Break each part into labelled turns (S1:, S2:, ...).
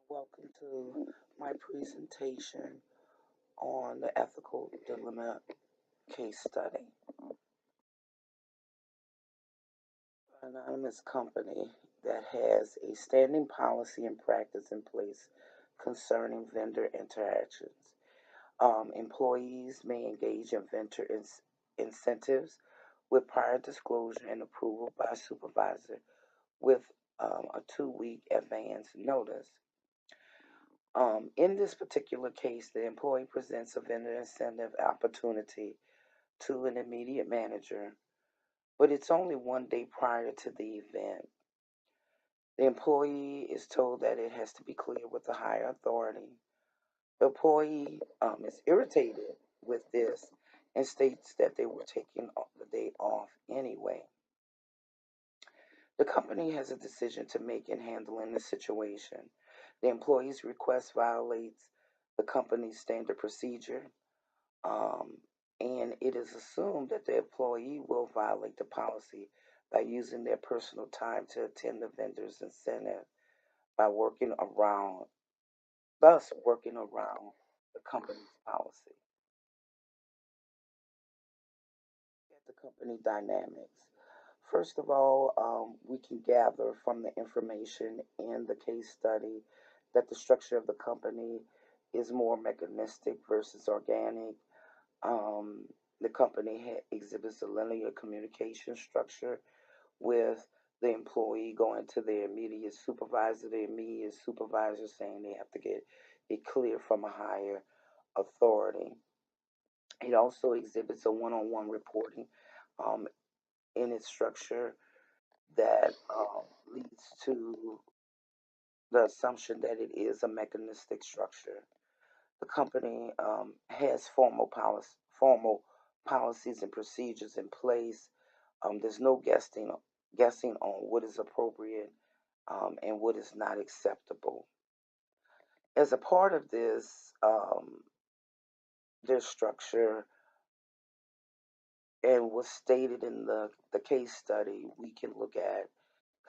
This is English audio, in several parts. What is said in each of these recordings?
S1: Welcome to my presentation on the ethical dilemma case study. An anonymous company that has a standing policy and practice in place concerning vendor interactions. Employees may engage in vendor incentives with prior disclosure and approval by a supervisor with a 2 week advance notice. In this particular case, the employee presents a vendor incentive opportunity to an immediate manager, but it's only 1 day prior to the event. The employee is told that it has to be cleared with the higher authority. The employee is irritated with this and states that they were taking the day off anyway. The company has a decision to make in handling the situation. The employee's request violates the company's standard procedure, um, and it is assumed that the employee will violate the policy by using their personal time to attend the vendor's incentive by thus working around the company's policy. At the company dynamics. First of all, we can gather from the information in the case study that the structure of the company is more mechanistic versus organic. The company exhibits a linear communication structure with the employee going to their immediate supervisor, the immediate supervisor saying they have to get it clear from a higher authority. It also exhibits a one on one reporting um, in its structure that leads to the assumption that it is a mechanistic structure. The company has formal policies and procedures in place. There's no guessing on what is appropriate and what is not acceptable. As a part of this structure and what's stated in the case study, we can look at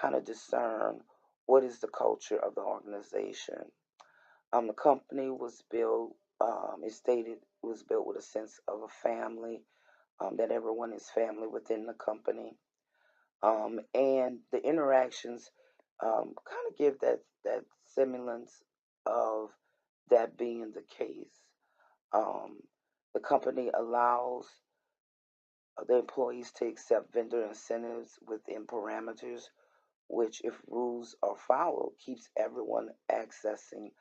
S1: kind of discern what is the culture of the organization. The company was built, it stated, was built with a sense of a family, that everyone is family within the company. And the interactions kind of give that semblance of that being the case. Um, the company allows the employees to accept vendor incentives within parameters, which, if rules are followed, keeps everyone accessing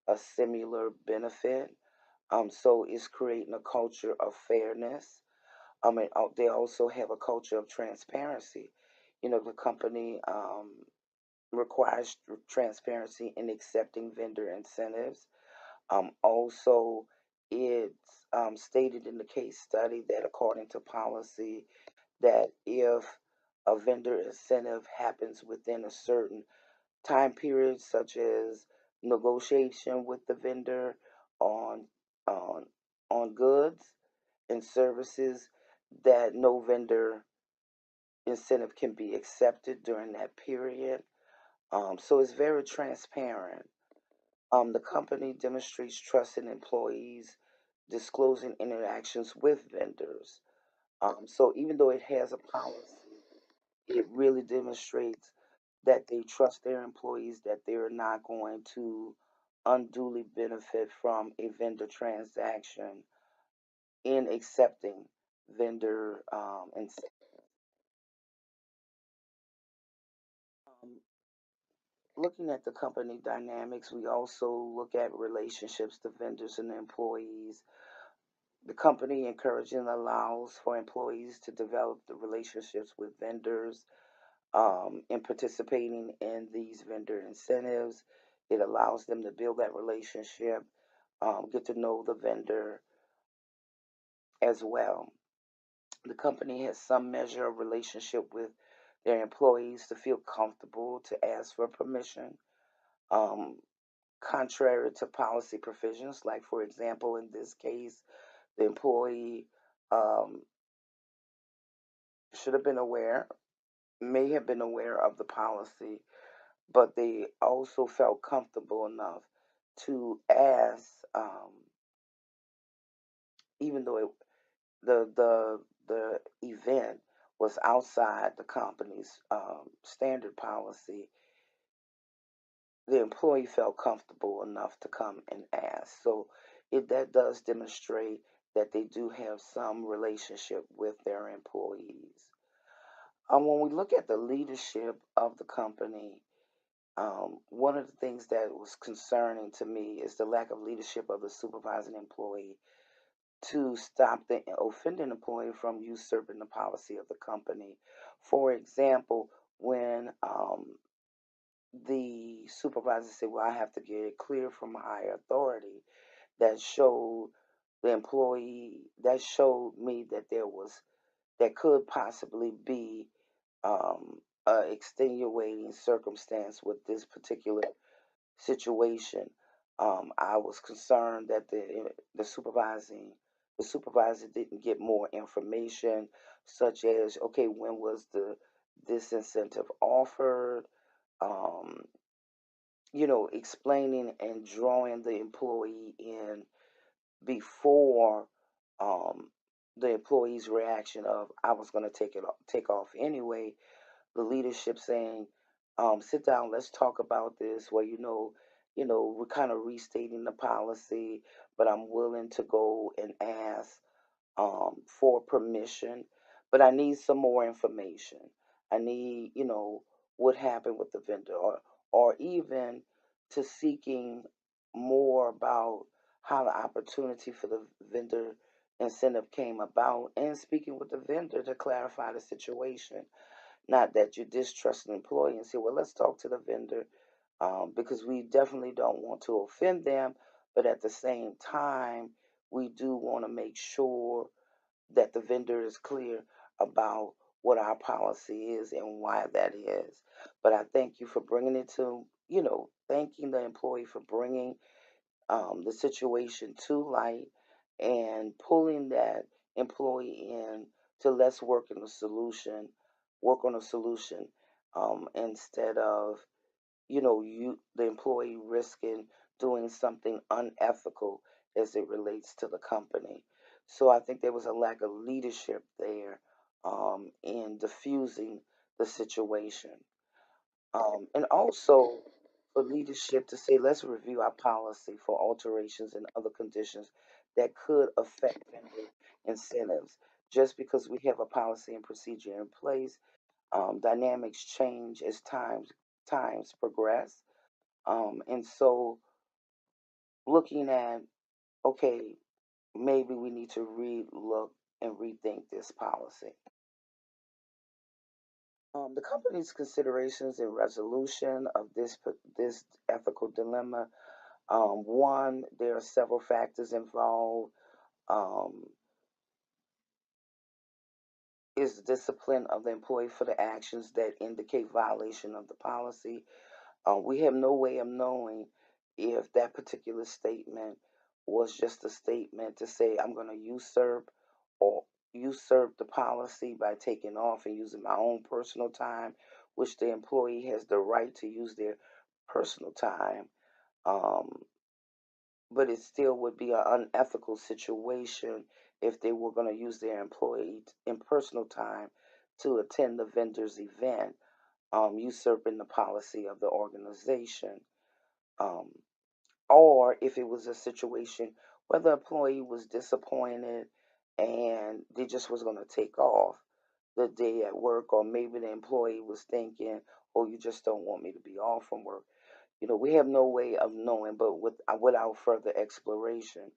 S1: a similar benefit. So it's creating a culture of fairness. And they also have a culture of transparency. The company requires transparency in accepting vendor incentives. Also, it's stated in the case study that according to policy, that if a vendor incentive happens within a certain time period, such as negotiation with the vendor on on on goods and services, that no vendor incentive can be accepted during that period. So it's very transparent. The company demonstrates trust in employees, disclosing interactions with vendors. So even though it has a policy, it really demonstrates that they trust their employees, that they're not going to unduly benefit from a vendor transaction in accepting vendor incentives. Um, Looking at the company dynamics, we also look at relationships to vendors and employees. The company encourages and allows for employees to develop the relationships with vendors in participating in these vendor incentives. It allows them to build that relationship, get to know the vendor as well. The company has some measure of relationship with their employees to feel comfortable to ask for permission, um, contrary to policy provisions. Like, for example, in this case, the employee um, should have been aware, may have been aware of the policy, but they also felt comfortable enough to ask, even though the event was outside the company's standard policy, the employee felt comfortable enough to come and ask. So that does demonstrate that they do have some relationship with their employees. When we look at the leadership of the company, one of the things that was concerning to me is the lack of leadership of the supervising employee to stop the offending employee from usurping the policy of the company. For example, when the supervisor said, "Well, I have to get it clear from a higher authority," that showed the employee, that showed me that that could possibly be a extenuating circumstance with this particular situation. I was concerned that the supervisor didn't get more information, such as, okay, when was the disincentive offered? Um, Explaining and drawing the employee in before um, the employee's reaction of, I was going to take off anyway. The leadership saying, sit down, let's talk about this. Well, we're kind of restating the policy, but I'm willing to go and ask for permission, but I need some more information. I need, what happened with the vendor, or even to seeking more about how the opportunity for the vendor incentive came about, and speaking with the vendor to clarify the situation. Not that you distrust an employee and say, well, let's talk to the vendor, because we definitely don't want to offend them, but at the same time, we do want to make sure that the vendor is clear about what our policy is and why that is. But I thank you for bringing it to, thanking the employee for bringing the situation to light and pulling that employee in to let's work on a solution, instead of, the employee risking doing something unethical as it relates to the company. So I think there was a lack of leadership there, in diffusing the situation. And also for leadership to say, let's review our policy for alterations and other conditions that could affect vendor incentives. Just because we have a policy and procedure in place, dynamics change as times progress. And so looking at, okay, maybe we need to re-look and rethink this policy. The company's considerations and resolution of this ethical dilemma. One, there are several factors involved. Um, is discipline of the employee for the actions that indicate violation of the policy. We have no way of knowing if that particular statement was just a statement to say, I'm going to or usurp the policy by taking off and using my own personal time, which the employee has the right to use their personal time. Um, but it still would be an unethical situation if they were going to use their employee in personal time to attend the vendor's event, usurping the policy of the organization. Um, or if it was a situation where the employee was disappointed and they just was going to take off the day at work, or maybe the employee was thinking, oh, you just don't want me to be off from work. We have no way of knowing, but without further exploration,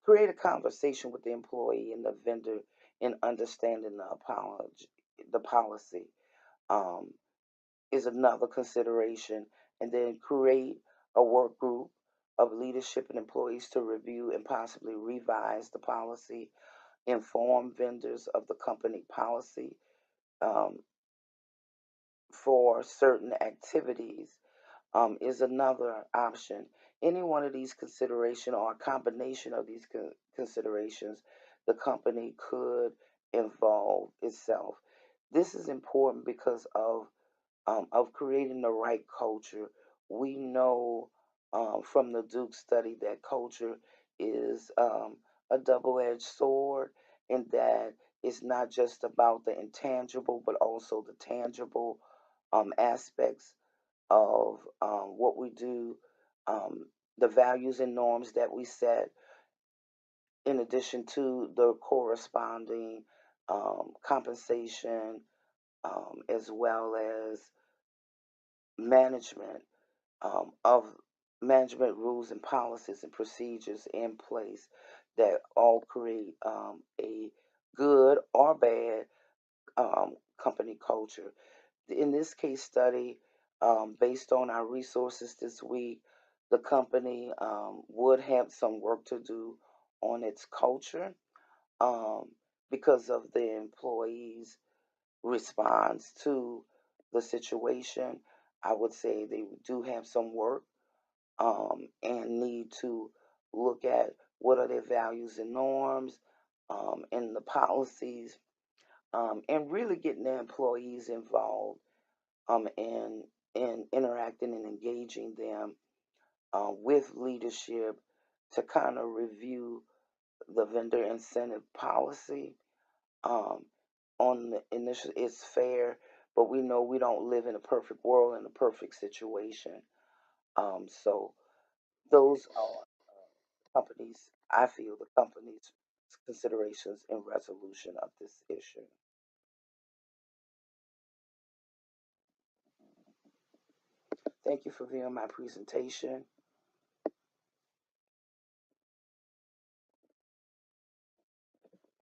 S1: create a conversation with the employee and the vendor in understanding the policy. Um, is another consideration, and then create a work group of leadership and employees to review and possibly revise the policy, inform vendors of the company policy, um, for certain activities, is another option. Any one of these considerations or a combination of these considerations, the company could involve itself. This is important because of creating the right culture. We know from the Duke study that culture is a double edged sword, and that it's not just about the intangible, but also the tangible aspects of what we do, um, the values and norms that we set, in addition to the corresponding compensation, as well as management of management rules and policies and procedures in place that all create a good or bad company culture. In this case study, based on our resources this week, the company would have some work to do on its culture, um, because of the employees' response to the situation. I would say they do have some work, and need to look at what are their values and norms, and the policies, and really getting their employees involved, in interacting and engaging them with leadership to kind of review the vendor incentive policy. Um, on the initial, it's fair, but we know we don't live in a perfect world, in a perfect situation. So those are companies, I feel, the company's considerations in resolution of this issue. Thank you for viewing my presentation.